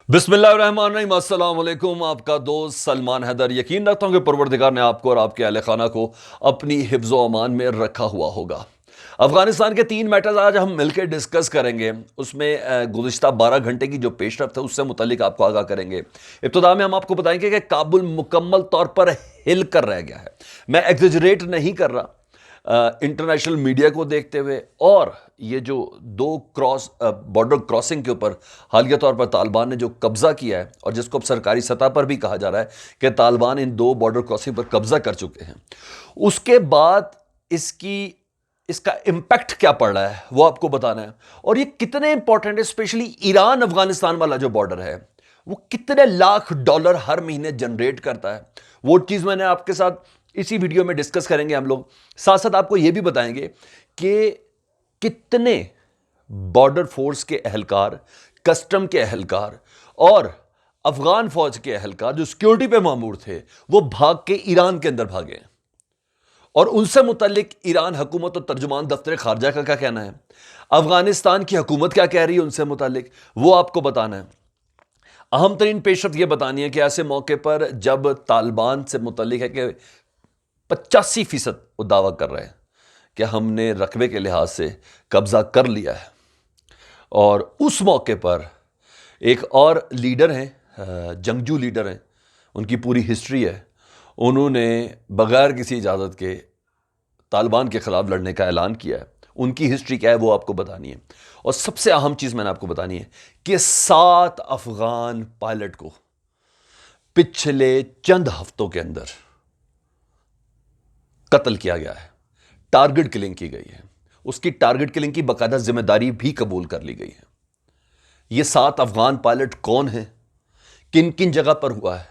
बिस्मिल्लाहिर्रहमानिर्रहीम, अस्सलाम वालेकुम। आपका दोस्त सलमान हैदर। यकीन रखता हूं कि परवरदिगार ने आपको और आपके अहले खाना को अपनी हिफ्ज़ व अमान में रखा हुआ होगा। अफगानिस्तान के 3 मैटर्स आज हम मिलकर डिस्कस करेंगे। उसमें गुज़िश्ता 12 घंटे की जो पेशरफ्त है उससे मुतल्लिक आपको आगाह करेंगे। इब्तिदा में हम आपको बताएंगे कि काबुल मुकम्मल तौर पर हिल कर रह गया है। मैं एग्जेजरेट नहीं कर रहा इंटरनेशनल मीडिया को देखते हुए, और ये जो दो बॉर्डर क्रॉसिंग के ऊपर हालिया तौर पर तालिबान ने जो कब्जा किया है, और जिसको अब सरकारी सतह पर भी कहा जा रहा है कि तालिबान इन 2 बॉर्डर क्रॉसिंग पर कब्जा कर चुके हैं, उसके बाद इसका इम्पैक्ट क्या पड़ रहा है वो आपको बताना है। और ये कितने इंपॉर्टेंट है, स्पेशली ईरान अफगानिस्तान वाला जो बॉर्डर है वो कितने लाख डॉलर हर महीने जनरेट करता है, वो चीज़ मैंने आपके साथ इसी वीडियो में डिस्कस करेंगे हम लोग। साथ साथ आपको यह भी बताएंगे कि कितने बॉर्डर फोर्स के एहलकार, कस्टम के एहलकार और अफगान फौज के एहलकार जो सिक्योरिटी पे मामूर थे वो भाग के ईरान के अंदर भागे, और उनसे मुतल्लिक ईरान हुकूमत और तर्जुमान दफ्तर खारजा का क्या कहना है, अफगानिस्तान की हुकूमत क्या कह रही है उनसे मुतल्लिक, वो आपको बताना है। अहम तरीन पेशरफ्त यह बतानी है कि ऐसे मौके पर जब तालिबान से मुतल्लिक है कि 85% वो दावा कर रहे हैं कि हमने रकबे के लिहाज से कब्जा कर लिया है, और उस मौके पर एक और लीडर हैं, जंगजू लीडर हैं, उनकी पूरी हिस्ट्री है, उन्होंने बगैर किसी इजाज़त के तालिबान के ख़िलाफ़ लड़ने का ऐलान किया है। उनकी हिस्ट्री क्या है वो आपको बतानी है। और सबसे अहम चीज़ मैंने आपको बतानी है कि 7 अफगान पायलट को पिछले चंद हफ्तों के अंदर कत्ल किया गया है, टारगेट किलिंग की गई है। उसकी टारगेट किलिंग की बाकायदा जिम्मेदारी भी कबूल कर ली गई है। ये 7 अफगान पायलट कौन हैं, किन किन जगह पर हुआ है,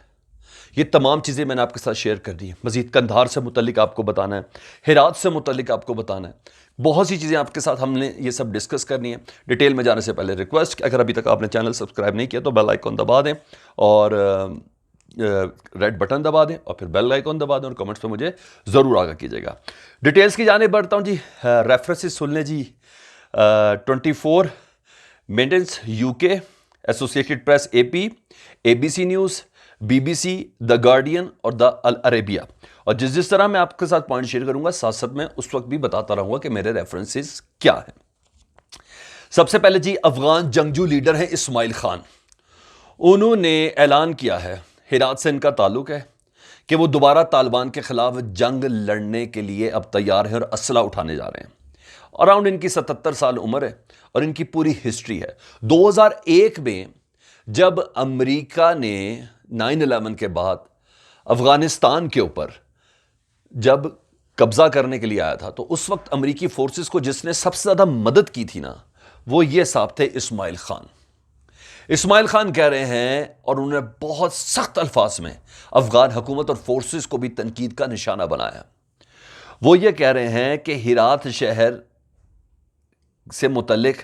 ये तमाम चीज़ें मैंने आपके साथ शेयर कर दी है। मज़ीद कंधार से मुतल्लिक आपको बताना है, हेरात से मुतल्लिक आपको बताना है, बहुत सी चीज़ें आपके साथ हमने ये सब डिस्कस करनी है। डिटेल में जाने से पहले रिक्वेस्ट, अगर अभी तक आपने चैनल सब्सक्राइब नहीं किया तो बेल आइकॉन दबा दें, और रेड बटन दबा दें, और फिर बेल आइकॉन दबा दें, और कमेंट्स पे मुझे ज़रूर आगाह कीजिएगा। डिटेल्स की जाने बढ़ता हूँ जी। रेफरेंसेस सुन लें जी। 24 maintenance UK, associated press AP, ABC news, BBC, the guardian और द अल अरेबिया। और जिस तरह मैं आपके साथ पॉइंट शेयर करूंगा, साथ साथ मैं उस वक्त भी बताता रहूंगा कि मेरे रेफरेंसेस क्या हैं। सबसे पहले जी, अफगान जंगजू लीडर हैं इस्माइल खान। उन्होंने ऐलान किया है, हेरात से इनका ताल्लुक है, कि वो दोबारा तालिबान के खिलाफ जंग लड़ने के लिए अब तैयार हैं और असला उठाने जा रहे हैं। अराउंड इनकी 77 साल उम्र है, और इनकी पूरी हिस्ट्री है। 2001 में जब अमेरिका ने 9/11 के बाद अफगानिस्तान के ऊपर जब कब्जा करने के लिए आया था, तो उस वक्त अमेरिकी फोर्सेस को जिसने सबसे ज़्यादा मदद की थी ना, वो ये साहब थे इस्माइल खान। इस्माइल खान कह रहे हैं, और उन्होंने बहुत सख्त अल्फाज में अफगान हुकूमत और फोर्सेस को भी तनकीद का निशाना बनाया। वो ये कह रहे हैं कि हिरात शहर से मुतल्लिक,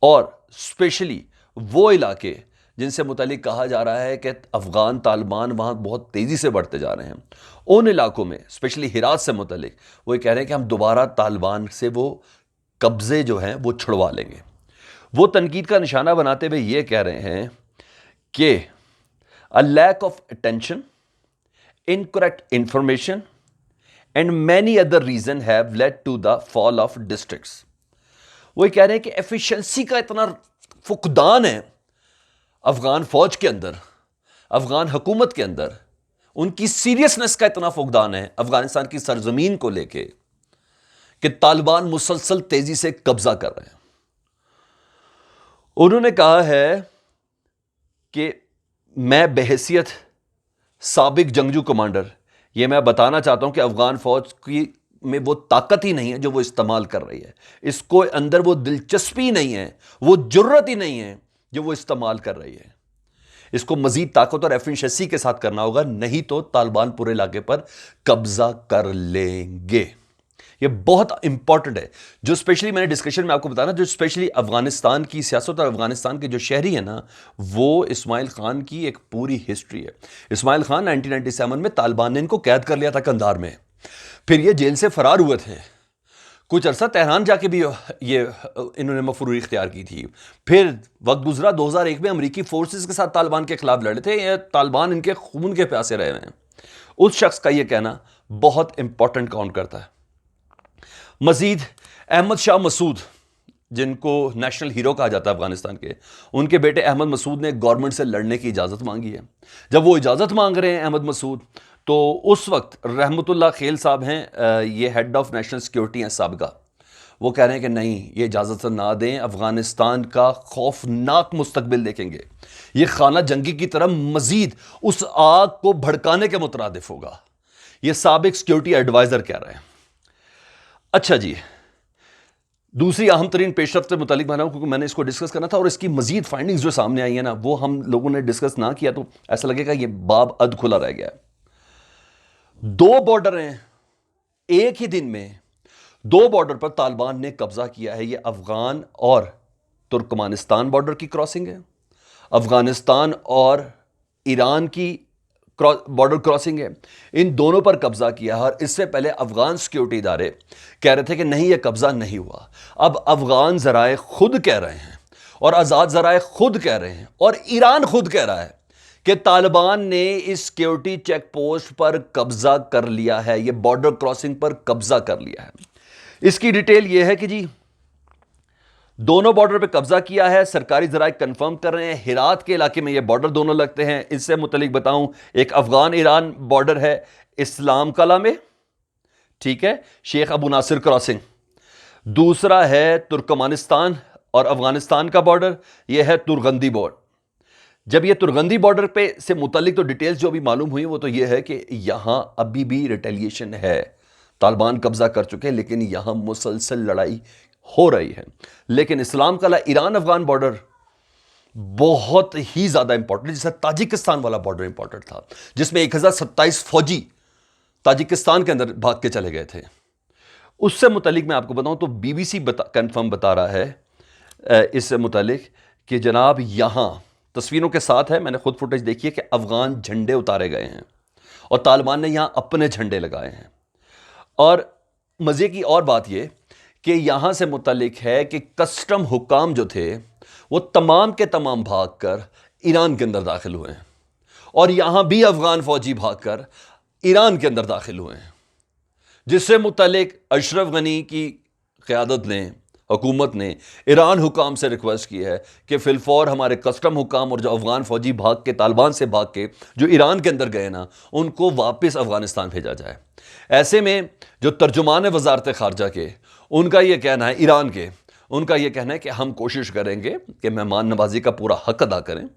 और स्पेशली वो इलाके जिनसे मुतल्लिक कहा जा रहा है कि अफगान तालिबान वहाँ बहुत तेज़ी से बढ़ते जा रहे हैं, उन इलाकों में स्पेशली हिरात से मुतल्लिक वो ये कह रहे हैं कि हम दोबारा तालिबान से वो कब्ज़े जो हैं वो छुड़वा लेंगे। वो तनकीद का निशाना बनाते हुए ये कह रहे हैं कि a lack of attention, incorrect information and many other reason have led to the fall of districts. वो कह रहे हैं कि एफिशिएंसी का इतना फुकदान है अफगान फौज के अंदर, अफगान हुकूमत के अंदर, उनकी सीरियसनेस का इतना फुकदान है अफगानिस्तान की सरजमीन को लेके, कि तालिबान मुसलसल तेजी से कब्जा कर रहे हैं। उन्होंने कहा है कि मैं बहैसियत साबिक जंगजू कमांडर ये मैं बताना चाहता हूं कि अफगान फौज की में वो ताकत ही नहीं है जो वो इस्तेमाल कर रही है, इसको अंदर वो दिलचस्पी नहीं है, वो जुर्रत ही नहीं है जो वो इस्तेमाल कर रही है। इसको मजीद ताकत और एफिशिएंसी के साथ करना होगा, नहीं तो तालिबान पूरे इलाके पर कब्जा कर लेंगे। ये बहुत इंपॉर्टेंट है, जो स्पेशली मैंने डिस्कशन में आपको बताया ना, जो स्पेशली अफगानिस्तान की सियासत और अफगानिस्तान के जो शहरी है ना, वो इस्माइल खान की एक पूरी हिस्ट्री है। इस्माइल खान 1997 में तालिबान ने इनको कैद कर लिया था कंधार में, फिर ये जेल से फरार हुए थे। कुछ अरसा तेहरान जाके भी ये इन्होंने मफरूरी इख्तियार की थी। फिर वक्त गुजरा 2001 में अमेरिकी फोर्सेस के साथ तालिबान के खिलाफ लड़े थे। ये तालिबान इनके खून के प्यासे रहे हैं। उस शख्स का ये कहना बहुत इंपॉर्टेंट काउंट करता है। मजीद अहमद शाह मसूद, जिनको नेशनल हीरो कहा जाता है अफगानिस्तान के, उनके बेटे अहमद मसूद ने गवर्नमेंट से लड़ने की इजाज़त मांगी है। जब वो इजाज़त मांग रहे हैं अहमद मसूद, तो उस वक्त रहमतुल्लाह खेल साहब हैं, ये हेड ऑफ नेशनल सिक्योरिटी हैं साबिका, वो कह रहे हैं कि नहीं, ये इजाज़त ना दें, अफगानिस्तान का खौफनाक मुस्तकबिल देखेंगे। ये खाना जंगी की तरह मजीद उस आग को भड़काने के मुतरादिफ होगा। ये साबिक सिक्योरिटी एडवाइज़र कह रहे हैं। अच्छा जी, दूसरी अहम तरीन पेशरफ्त से मुतालिक बना, क्योंकि मैंने इसको डिस्कस करना था और इसकी मजीद फाइंडिंग्स जो सामने आई है ना, वो हम लोगों ने डिस्कस ना किया तो ऐसा लगेगा ये बाब अध खुला रह गया है। 2 बॉर्डर हैं, एक ही दिन में 2 बॉर्डर पर तालिबान ने कब्जा किया है। ये अफगान और तुर्कमानिस्तान बॉर्डर की क्रॉसिंग है, अफगानिस्तान और ईरान की बॉर्डर क्रॉसिंग है। इन दोनों पर कब्जा किया है। और इससे पहले अफगान सिक्योरिटी इदारे कह रहे थे कि नहीं, यह कब्जा नहीं हुआ। अब अफगान जराए खुद कह रहे हैं और आज़ाद जराए खुद कह रहे हैं और ईरान खुद कह रहा है कि तालिबान ने इस सिक्योरिटी चेक पोस्ट पर कब्जा कर लिया है, यह बॉर्डर क्रॉसिंग पर कब्जा कर लिया है। इसकी डिटेल यह है कि जी, दोनों बॉर्डर पे कब्जा किया है। सरकारी जराए कंफर्म कर रहे हैं हिरात के इलाके में ये बॉर्डर दोनों लगते हैं। इससे मुतलिक बताऊं, एक अफगान ईरान बॉर्डर है इस्लाम कला में, ठीक है, शेख अबू नासिर क्रॉसिंग। दूसरा है तुर्कमानिस्तान और अफगानिस्तान का बॉर्डर, यह है तुरगंदी बॉर्डर। जब यह तुरगंदी बॉर्डर पे से मुतलिक तो डिटेल्स जो भी मालूम हुई वो तो यह है कि यहां अभी भी रिटेलिएशन है। तालिबान कब्जा कर चुके हैं, लेकिन यहां मुसलसल लड़ाई हो रही है। लेकिन इस्लाम कला ईरान अफगान बॉर्डर बहुत ही ज्यादा इंपॉर्टेंट, जैसे ताजिकिस्तान वाला बॉर्डर इंपॉर्टेंट था, जिसमें 1027 फौजी ताजिकिस्तान के अंदर भाग के चले गए थे। उससे मुतालिक मैं आपको बताऊं तो बीबीसी कंफर्म बता रहा है इससे मुतालिक कि जनाब यहां तस्वीरों के साथ है, मैंने खुद फुटेज देखी है कि अफगान झंडे उतारे गए हैं और तालिबान ने यहां अपने झंडे लगाए हैं। और मजे की और बात यह कि यहां से मुतालिक है कि कस्टम हुकाम जो थे वो तमाम के तमाम भागकर ईरान के अंदर दाखिल हुए हैं और यहां भी अफगान फौजी भागकर ईरान के अंदर दाखिल हुए हैं, जिससे मुतालिक अशरफ गनी की क़यादत ने, हुकूमत ने ईरान हुकाम से रिक्वेस्ट की है कि फिलफौर हमारे कस्टम हुकाम और जो अफगान फौजी भाग के, तालिबान से भाग के जो ईरान के अंदर गए ना, उनको वापस अफगानिस्तान भेजा जाए। ऐसे में जो तर्जुमान वजारत खारजा के, उनका यह कहना है, ईरान के, उनका यह कहना है कि हम कोशिश करेंगे कि मेहमान नवाजी का पूरा हक अदा करें,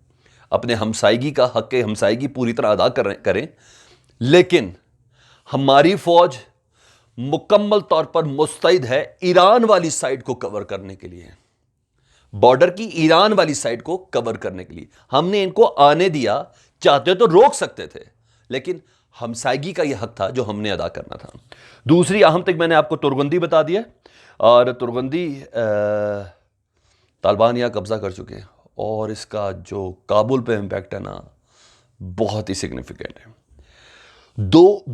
अपने हमसायगी का हक हमसायगी पूरी तरह अदा करें, लेकिन हमारी फौज मुकम्मल तौर पर मुस्तैद है ईरान वाली साइड को कवर करने के लिए, बॉर्डर की ईरान वाली साइड को कवर करने के लिए। हमने इनको आने दिया, चाहते तो रोक सकते थे, लेकिन हमसायगी का यह हक था जो हमने अदा करना था। दूसरी अहम तक मैंने आपको तुरगंदी बता दिया, और तुरगंदी तालिबान यहाँ कब्जा कर चुके हैं और इसका जो काबुल पे इम्पैक्ट है ना, बहुत ही सिग्निफिकेंट है।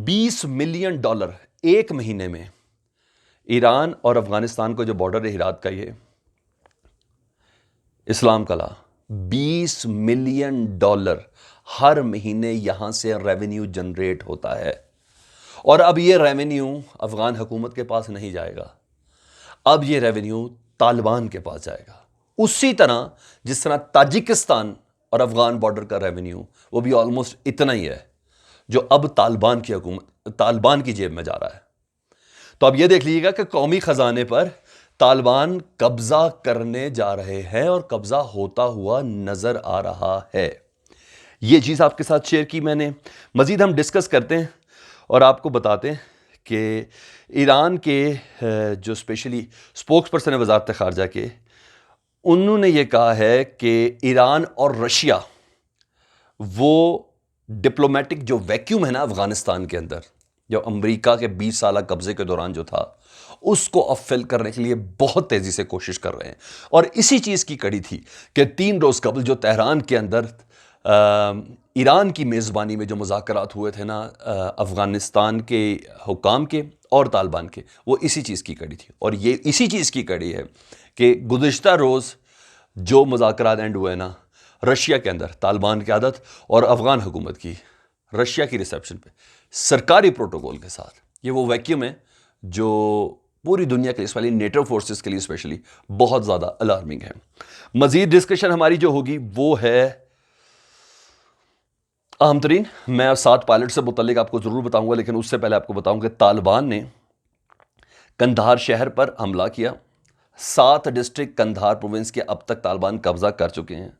20 मिलियन डॉलर एक महीने में ईरान और अफगानिस्तान को जो बॉर्डर है हिरात का, ये इस्लाम कला, 20 मिलियन डॉलर हर महीने यहां से रेवेन्यू जनरेट होता है। और अब ये रेवेन्यू अफगान हुकूमत के पास नहीं जाएगा, अब ये रेवेन्यू तालिबान के पास जाएगा। उसी तरह जिस तरह ताजिकिस्तान और अफगान बॉर्डर का रेवेन्यू वो भी ऑलमोस्ट इतना ही है जो अब तालिबान की जेब में जा रहा है। तो अब यह देख लीजिएगा कि कौमी खजाने पर तालिबान कब्जा करने जा रहे हैं और कब्जा होता हुआ नजर आ रहा है। यह चीज आपके साथ शेयर की मैंने। मजीद हम डिस्कस करते हैं और आपको बताते हैं कि ईरान के जो स्पेशली स्पोक्स पर्सन है वजारत खारजा के, उन्होंने ये कहा है कि ईरान और रशिया वो डिप्लोमेटिक जो वैक्यूम है ना अफगानिस्तान के अंदर, जो अमेरिका के 20 साल कब्जे के दौरान जो था, उसको अब फिल करने के लिए बहुत तेजी से कोशिश कर रहे हैं। और इसी चीज की कड़ी थी कि 3 रोज कबल जो तेहरान के अंदर ईरान की मेज़बानी में जो मुज़ाकरात हुए थे ना अफ़गानिस्तान के हुकाम के और तालिबान के, वो इसी चीज़ की कड़ी थी। और ये इसी चीज़ की कड़ी है कि गुज़िश्ता रोज़ जो मुज़ाकरात एंड हुए ना रशिया के अंदर, तालिबान की आदत और अफ़गान हुकूमत की रशिया की रिसेप्शन पे सरकारी प्रोटोकॉल के साथ, ये वो वैक्यूम है जो पूरी दुनिया के लिए, स्पेशली नेटो फोर्सेस के लिए स्पेशली बहुत ज़्यादा अलार्मिंग है। मज़ीद डिस्कशन हमारी जो होगी वो है अहम तरीन, मैं 7 पायलट से मुतल्लिक आपको ज़रूर बताऊंगा, लेकिन उससे पहले आपको बताऊंगा कि तालिबान ने कंधार शहर पर हमला किया। 7 डिस्ट्रिक्ट कंधार प्रोविंस के अब तक तालिबान कब्जा कर चुके हैं।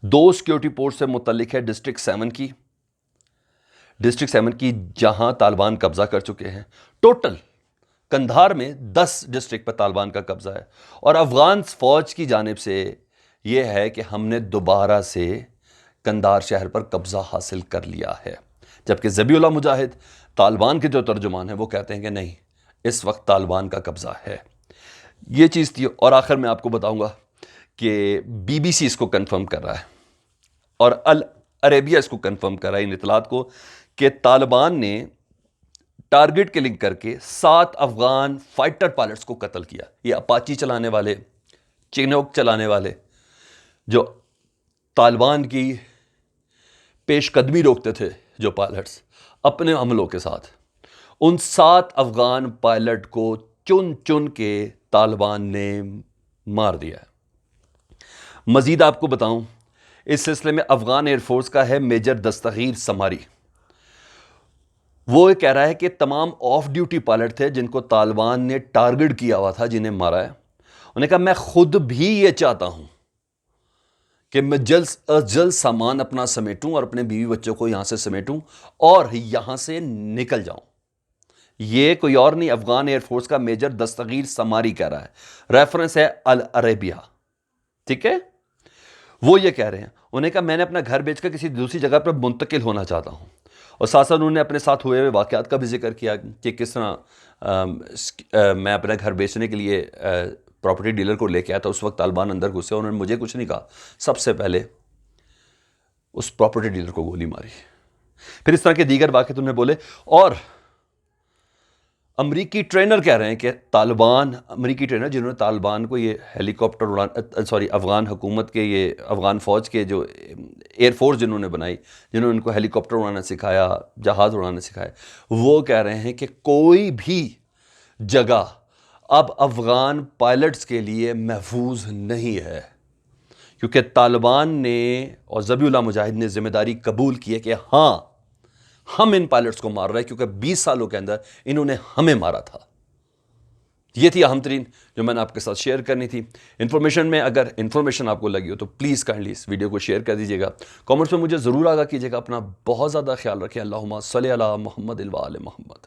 2 सिक्योरिटी पोस्ट से मुतल्लिक है डिस्ट्रिक्ट 7 की जहां तालिबान कब्जा कर चुके हैं। टोटल कंधार में 10 डिस्ट्रिक्ट पर तालिबान का कब्जा है। और अफगान फौज की जानिब से यह है कि हमने दोबारा से कंधार शहर पर कब्जा हासिल कर लिया है, जबकि ज़बीहुल्लाह मुजाहिद तालिबान के जो तर्जुमान हैं वो कहते हैं कि नहीं, इस वक्त तालिबान का कब्जा है। ये चीज़ थी। और आखिर में आपको बताऊंगा कि BBC इसको कंफर्म कर रहा है और अल अरेबिया इसको कंफर्म कर रहा है इन इतलात को कि तालिबान ने टारगेट किलिंग करके 7 अफगान फाइटर पायलट्स को कत्ल किया। ये अपाची चलाने वाले, चिनोक चलाने वाले, जो तालिबान की पेशकदमी रोकते थे जो पायलट्स अपने हमलों के साथ, उन 7 अफगान पायलट को चुन चुन के तालिबान ने मार दिया है। मजीद आपको बताऊं, इस सिलसिले में अफगान एयरफोर्स का है मेजर दस्तगीर समारी। वो कह रहा है कि तमाम ऑफ ड्यूटी पायलट थे जिनको तालिबान ने टारगेट किया हुआ था, जिन्हें मारा है, उन्होंने कहा मैं खुद भी ये चाहता हूं कि मैं जल्द अज जल्द सामान अपना समेटूं और अपने बीवी बच्चों को यहां से समेटूं और यहां से निकल जाऊं। ये कोई और नहीं, अफगान एयरफोर्स का मेजर दस्तगीर समारी कह रहा है। रेफरेंस है अल अरेबिया, ठीक है। वो ये कह रहे हैं, उन्हें कहा मैंने अपना घर बेचकर किसी दूसरी जगह पर मुंतकिल होना चाहता हूं। और साथ साथ उन्होंने अपने साथ हुए हुए वाक़यात का भी जिक्र किया कि किस तरह मैं अपना घर बेचने के लिए प्रॉपर्टी डीलर को लेके आया था। उस वक्त तालिबान अंदर घुसे, उन्होंने मुझे कुछ नहीं कहा, सबसे पहले उस प्रॉपर्टी डीलर को गोली मारी। फिर इस तरह के दीगर वाक़यात उन्होंने बोले। और अमरीकी ट्रेनर कह रहे हैं कि तालिबान, अमरीकी ट्रेनर जिन्होंने तालिबान को ये हेलीकॉप्टर उड़ान, अफ़गान हुकूमत के, ये अफ़गान फ़ौज के जो एयरफोर्स जिन्होंने बनाई, जिन्होंने उनको हेलीकॉप्टर उड़ाना सिखाया, जहाज़ उड़ाना सिखाया, वो कह रहे हैं कि कोई भी जगह अब अफ़गान पायलट्स के लिए महफूज नहीं है, क्योंकि तालिबान ने और ज़बीहुल्लाह मुजाहिद ने ज़िम्मेदारी कबूल की है कि हाँ, हम इन पायलट्स को मार रहे हैं क्योंकि 20 सालों के अंदर इन्होंने हमें मारा था। ये थी अहम तरीन जो मैंने आपके साथ शेयर करनी थी। इन्फॉर्मेशन में अगर इन्फॉर्मेशन आपको लगी हो तो प्लीज़ काइंडली इस वीडियो को शेयर कर दीजिएगा। कमेंट्स में मुझे ज़रूर आगाह कीजिएगा। अपना बहुत ज़्यादा ख्याल रखें। अल्लाहुम्मा सल्ली अला मुहम्मद व आले मुहम्मद।